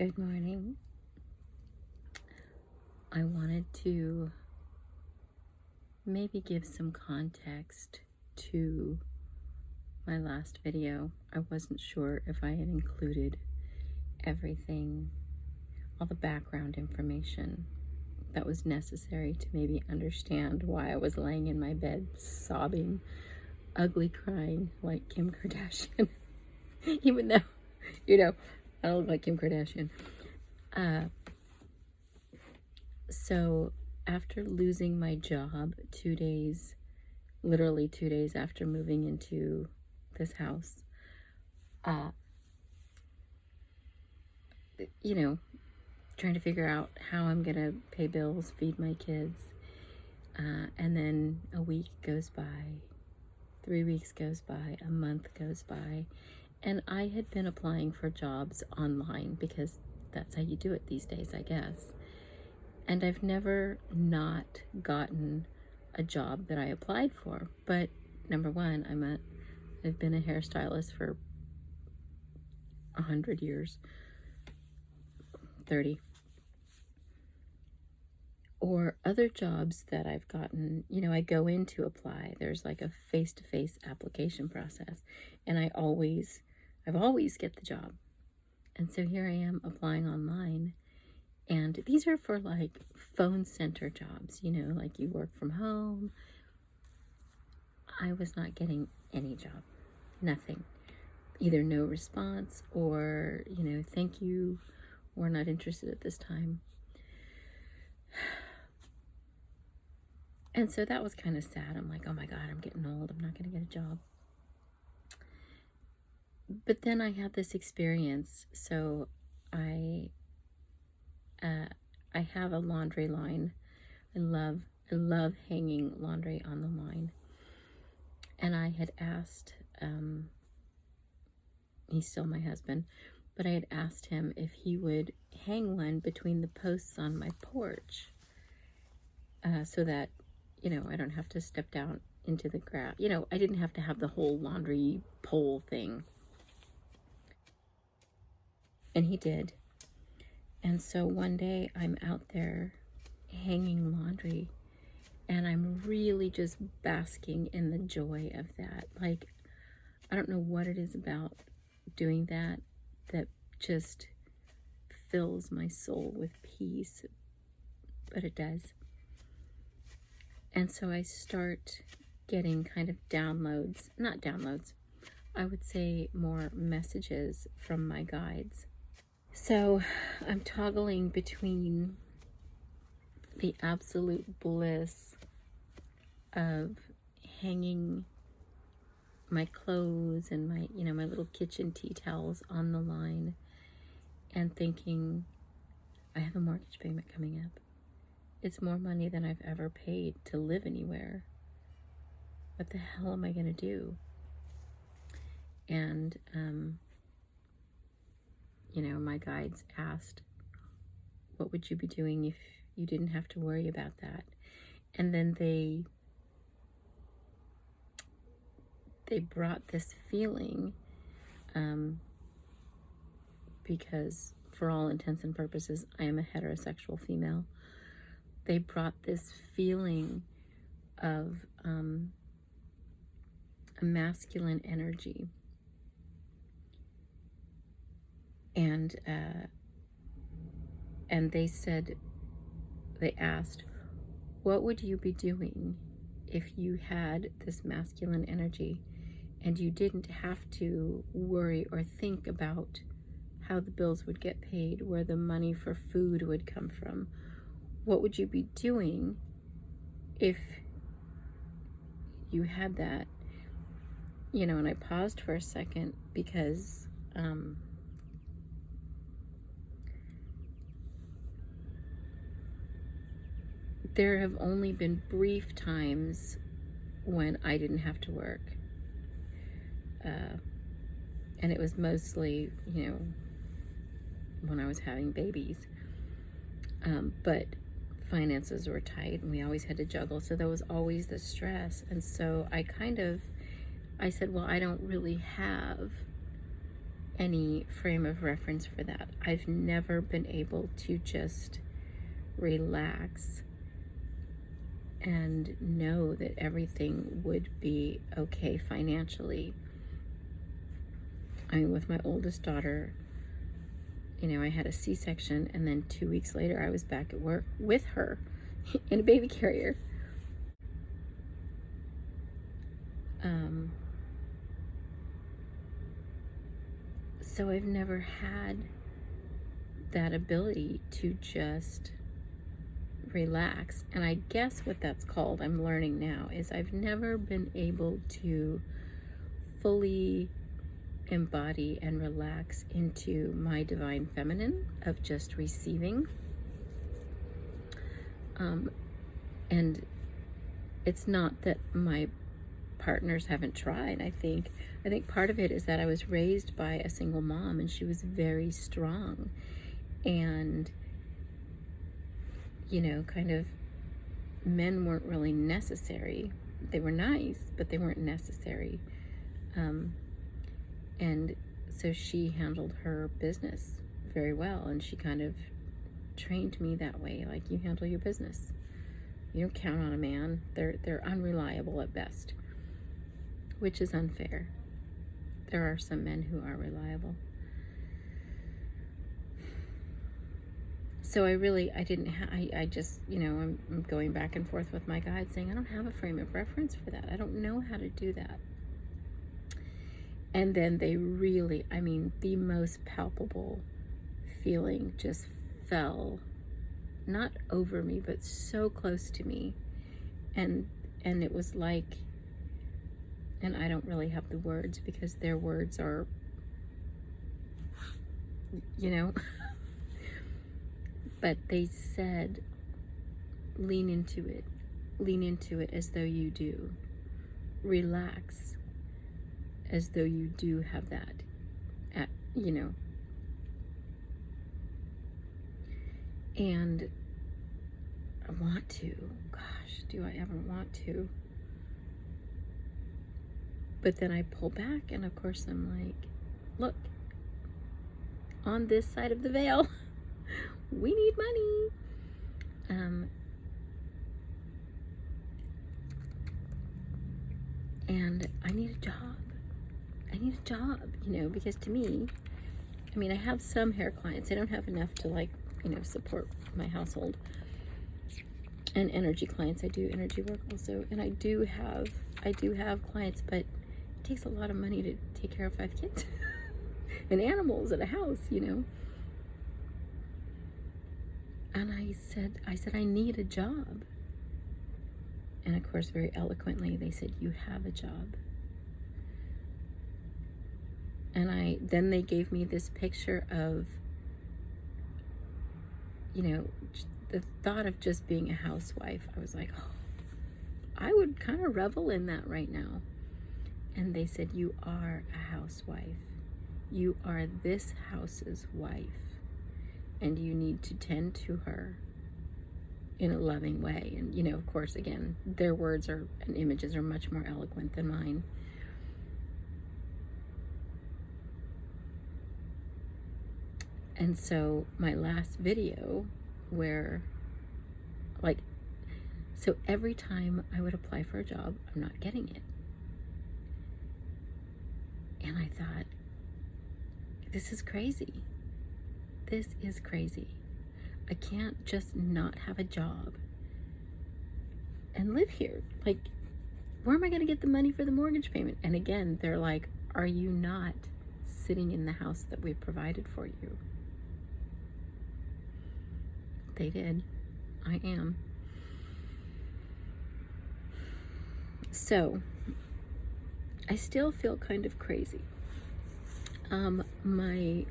Good morning. I wanted to maybe give some context to my last video. I wasn't sure if I had included everything, all the background information that was necessary to maybe understand why I was laying in my bed sobbing, ugly crying like Kim Kardashian. Even though, I don't look like Kim Kardashian. So after losing my job 2 days, literally 2 days after moving into this house, trying to figure out how I'm gonna pay bills, feed my kids, and then a week goes by, 3 weeks goes by, a month goes by, and I had been applying for jobs online because that's how you do it these days, I guess. And I've never not gotten a job that I applied for. But number one, I've been a hairstylist for 100 years, 30. Or other jobs that I've gotten, I go in to apply. There's like a face-to-face application process. And I've always get the job. And so here I am applying online. And these are for like phone center jobs, like you work from home. I was not getting any job, nothing. Either no response or, thank you, we're not interested at this time. And so that was kind of sad. I'm like, oh my God, I'm getting old. I'm not going to get a job. But then I had this experience. So I have a laundry line. I love hanging laundry on the line. And I had asked, he's still my husband, but I had asked him if he would hang one between the posts on my porch, so that, I don't have to step down into the grass. I didn't have to have the whole laundry pole thing. And he did. And so one day I'm out there hanging laundry and I'm really just basking in the joy of that. Like, I don't know what it is about doing that just fills my soul with peace, but it does. And so I start getting kind of not downloads, I would say more messages from my guides. So I'm toggling between the absolute bliss of hanging my clothes and my, my little kitchen tea towels on the line and thinking, I have a mortgage payment coming up. It's more money than I've ever paid to live anywhere. What the hell am I going to do? And, my guides asked, what would you be doing if you didn't have to worry about that? And then they brought this feeling, because for all intents and purposes, I am a heterosexual female. They brought this feeling of a masculine energy. And they asked, what would you be doing if you had this masculine energy and you didn't have to worry or think about how the bills would get paid, where the money for food would come from? What would you be doing if you had that? And I paused for a second because there have only been brief times when I didn't have to work. And it was mostly, when I was having babies. But finances were tight and we always had to juggle. So there was always the stress. And so I said, well, I don't really have any frame of reference for that. I've never been able to just relax and know that everything would be okay financially. I mean, with my oldest daughter, you know, I had a C-section, and then 2 weeks later I was back at work with her in a baby carrier. So I've never had that ability to just relax. And I guess what that's called, I'm learning now, is I've never been able to fully embody and relax into my divine feminine of just receiving. And it's not that my partners haven't tried. I think part of it is that I was raised by a single mom, and she was very strong, and, you know, kind of, men weren't really necessary. They were nice, but they weren't necessary. And so she handled her business very well, and she kind of trained me that way. Like, you handle your business. You don't count on a man. They're unreliable at best, which is unfair. There are some men who are reliable. So I just, you know, I'm going back and forth with my guide saying, I don't have a frame of reference for that. I don't know how to do that. And then they really, I mean, the most palpable feeling just fell, not over me, but so close to me. And it was like, and I don't really have the words because their words are, you know, but they said, lean into it as though you do. Relax as though you do have that, you know. And I want to, gosh, do I ever want to? But then I pull back, and of course I'm like, look, on this side of the veil, we need money. And I need a job. You know, because to me, I mean, I have some hair clients. I don't have enough to, like, you know, support my household. And energy clients. I do energy work also. And I do have clients, but it takes a lot of money to take care of 5 kids and animals and a house, you know. And I said, I need a job. And of course, very eloquently, they said, you have a job. And then they gave me this picture of, you know, the thought of just being a housewife. I was like, oh, I would kind of revel in that right now. And they said, you are a housewife. You are this house's wife. And you need to tend to her in a loving way. And, you know, of course, again, their words and images are much more eloquent than mine. And so my last video where, like, so every time I would apply for a job, I'm not getting it. And I thought, this is crazy. This is crazy. I can't just not have a job and live here. Like, where am I going to get the money for the mortgage payment? And again, they're like, are you not sitting in the house that we provided for you? They did. I am. So, I still feel kind of crazy. My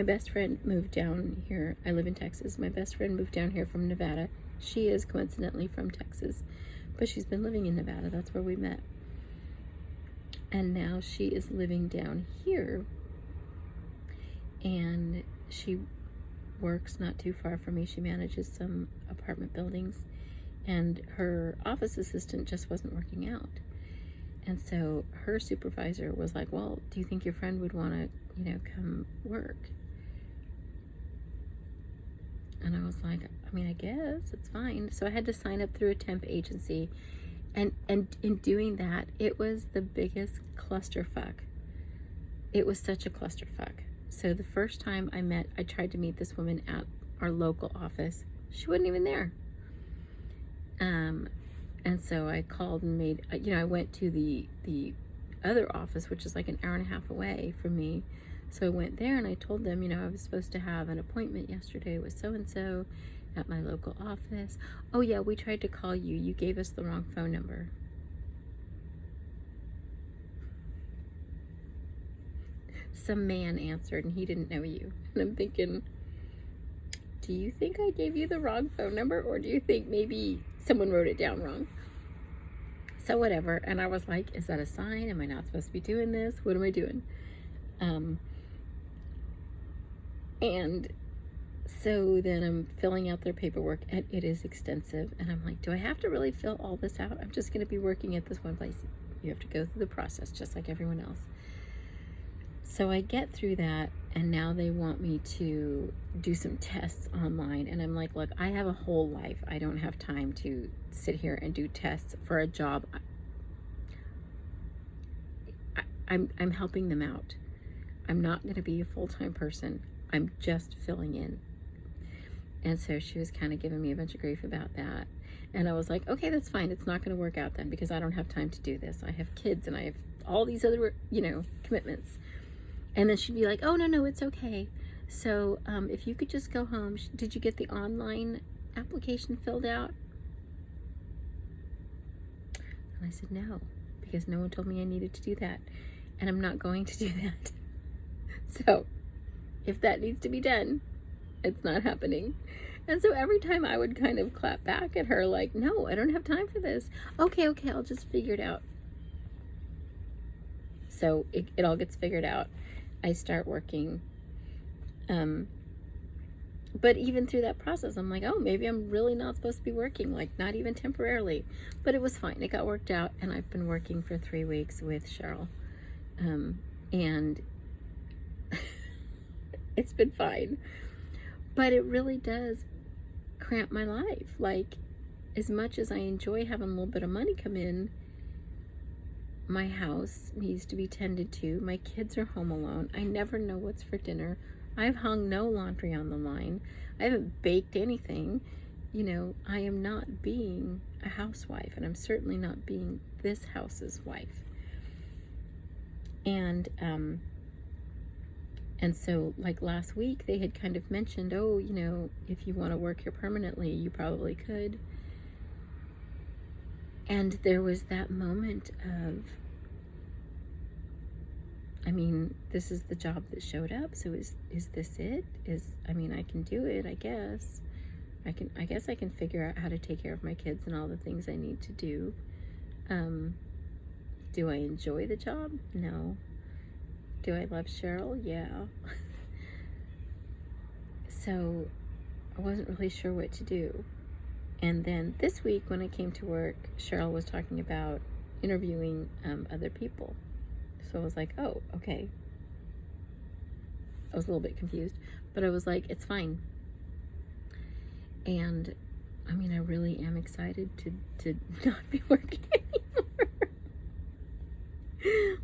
best friend moved down here. I live in Texas. My best friend moved down here from Nevada. She is coincidentally from Texas, but she's been living in Nevada. That's where we met. And now she is living down here, and she works not too far from me. She manages some apartment buildings, and her office assistant just wasn't working out. And so her supervisor was like, well, do you think your friend would want to come work. And I was like, I mean, I guess it's fine. So I had to sign up through a temp agency. And in doing that, it was the biggest clusterfuck. It was such a clusterfuck. So the first time I tried to meet this woman at our local office. She wasn't even there. And so I called and I went to the other office, which is like an hour and a half away from me. So I went there and I told them, I was supposed to have an appointment yesterday with so-and-so at my local office. Oh yeah, we tried to call you. You gave us the wrong phone number. Some man answered and he didn't know you. And I'm thinking, do you think I gave you the wrong phone number, or do you think maybe someone wrote it down wrong? So whatever. And I was like, is that a sign? Am I not supposed to be doing this? What am I doing? And so then I'm filling out their paperwork, and it is extensive. And I'm like, do I have to really fill all this out? I'm just going to be working at this one place. You have to go through the process just like everyone else. So I get through that, and now they want me to do some tests online. And I'm like, look, I have a whole life. I don't have time to sit here and do tests for a job. I'm helping them out. I'm not going to be a full-time person. I'm just filling in. And so she was kind of giving me a bunch of grief about that. And I was like, okay, that's fine. It's not going to work out then, because I don't have time to do this. I have kids and I have all these other, commitments. And then she'd be like, oh, no, it's okay. So if you could just go home. Did you get the online application filled out? And I said, no, because no one told me I needed to do that. And I'm not going to do that. So if that needs to be done, it's not happening. And so every time I would kind of clap back at her like, no, I don't have time for this. Okay, I'll just figure it out. So it all gets figured out. I start working. But even through that process, I'm like, oh, maybe I'm really not supposed to be working, like not even temporarily. But it was fine. It got worked out, and I've been working for 3 weeks with Cheryl. And it's been fine. But it really does cramp my life. Like, as much as I enjoy having a little bit of money come in, my house needs to be tended to. My kids are home alone. I never know what's for dinner. I've hung no laundry on the line. I haven't baked anything. I am not being a housewife, and I'm certainly not being this house's wife. And so like last week, they had kind of mentioned, oh, if you want to work here permanently, you probably could. And there was that moment of, this is the job that showed up. So is this it? I can do it, I guess. I guess I can figure out how to take care of my kids and all the things I need to do. Do I enjoy the job? No. Do I love Cheryl? Yeah. So I wasn't really sure what to do. And then this week when I came to work, Cheryl was talking about interviewing other people. So I was like, oh, okay. I was a little bit confused, but I was like, it's fine. And I really am excited to not be working anymore.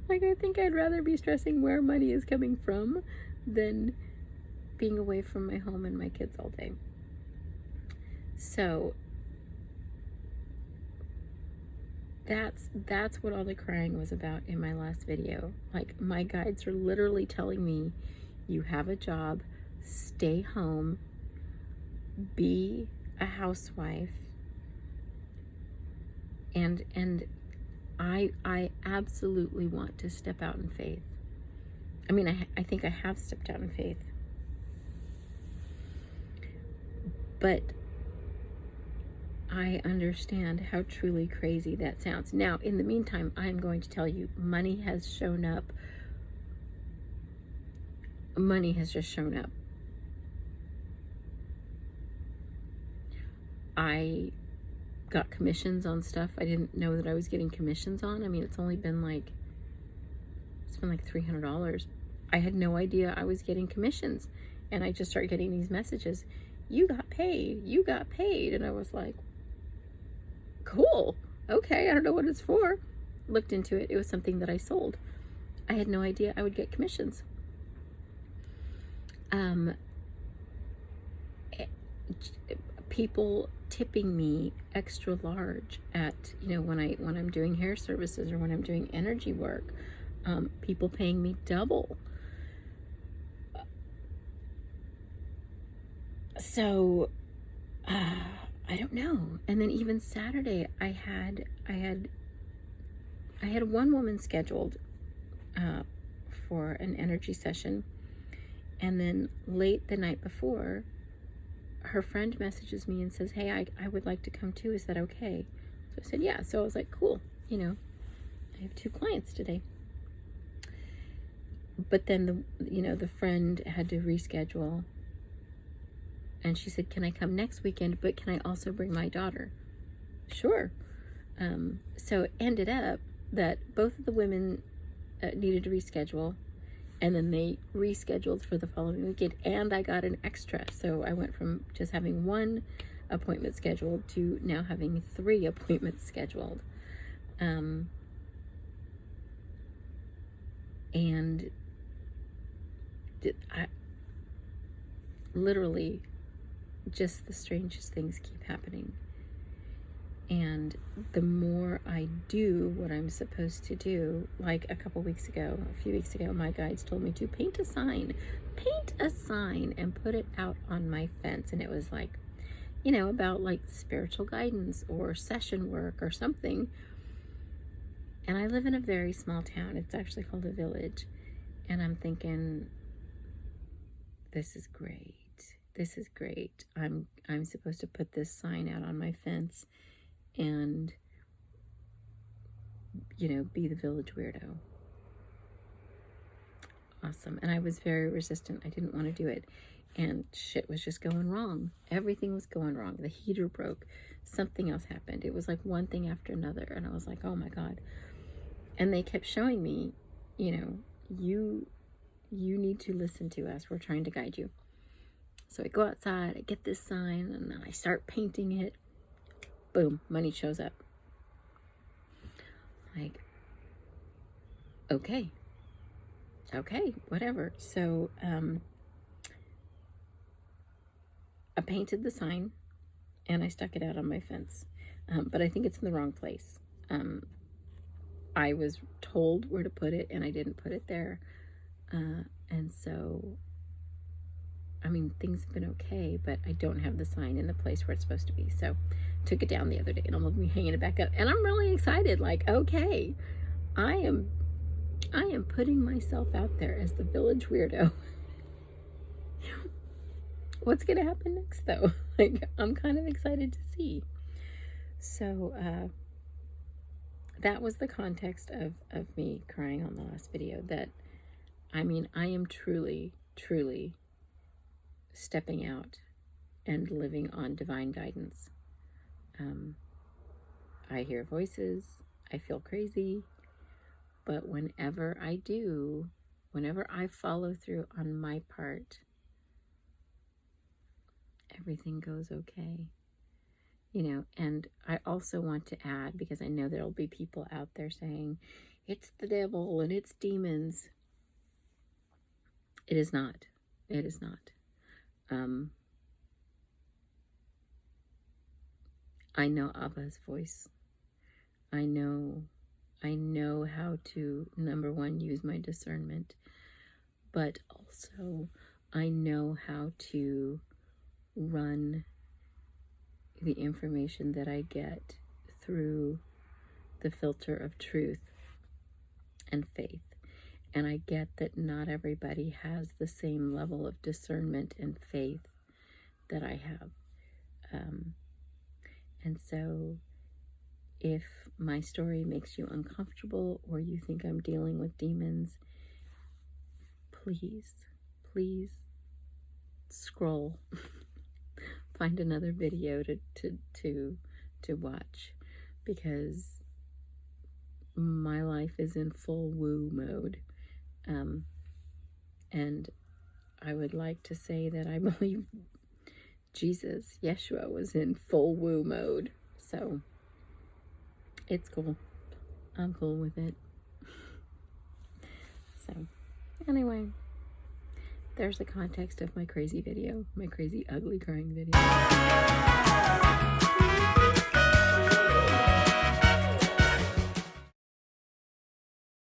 Like, I think I'd rather be stressing where money is coming from than being away from my home and my kids all day. So that's what all the crying was about in my last video. Like, my guides are literally telling me, you have a job, stay home, be a housewife, and I absolutely want to step out in faith. I think I have stepped out in faith. But I understand how truly crazy that sounds. Now, in the meantime, I'm going to tell you, money has shown up. Money has just shown up. I got commissions on stuff I didn't know that I was getting commissions on. It's been like $300 I had no idea I was getting commissions. And I just started getting these messages, you got paid, you got paid. And I was like, cool, okay, I don't know what it's for. Looked into it, it was something that I sold. I had no idea I would get commissions. People tipping me extra large at, you know, when I'm doing hair services or when I'm doing energy work, people paying me double. So I don't know. And then even Saturday, I had one woman scheduled for an energy session, and then late the night before, her friend messages me and says, hey, I would like to come too, is that okay? So I said, yeah. So I was like, cool, you know, I have 2 clients today. But then the friend had to reschedule, and she said, can I come next weekend, but can I also bring my daughter? Sure. So it ended up that both of the women needed to reschedule, and then they rescheduled for the following weekend, and I got an extra. So I went from just having 1 appointment scheduled to now having 3 appointments scheduled. And I literally, just the strangest things keep happening. And the more I do what I'm supposed to do, like a few weeks ago, my guides told me to paint a sign and put it out on my fence. And it was like, you know, about like spiritual guidance or session work or something. And I live in a very small town. It's actually called a village. And I'm thinking, this is great. This is great. I'm supposed to put this sign out on my fence and, you know, be the village weirdo. Awesome. And I was very resistant. I didn't want to do it. And shit was just going wrong. Everything was going wrong. The heater broke. Something else happened. It was like one thing after another. And I was like, oh my God. And they kept showing me, you know, you need to listen to us. We're trying to guide you. So I go outside, I get this sign, and then I start painting it. Boom, money shows up. Like, okay, whatever. So I painted the sign and I stuck it out on my fence. But I think it's in the wrong place. I was told where to put it and I didn't put it there. And so, I mean, things have been okay, but I don't have the sign in the place where it's supposed to be. So took it down the other day and I'm going to be hanging it back up. And I'm really excited. Like, okay, I am putting myself out there as the village weirdo. What's going to happen next, though? Like, I'm kind of excited to see. So that was the context of me crying on the last video. That, I mean, I am truly stepping out and living on divine guidance. I hear voices, I feel crazy, but whenever I follow through on my part, everything goes okay. You know, and I also want to add, because I know there'll be people out there saying, it's the devil and it's demons. It is not. It is not. I know Abba's voice. I know how to, number one, use my discernment, but also I know how to run the information that I get through the filter of truth and faith. And I get that not everybody has the same level of discernment and faith that I have. And so if my story makes you uncomfortable or you think I'm dealing with demons, please scroll. Find another video to watch, because my life is in full woo mode. And I would like to say that I believe Jesus, Yeshua, was in full woo mode. So it's cool. I'm cool with it. So anyway, there's the context of my crazy video, my crazy ugly crying video.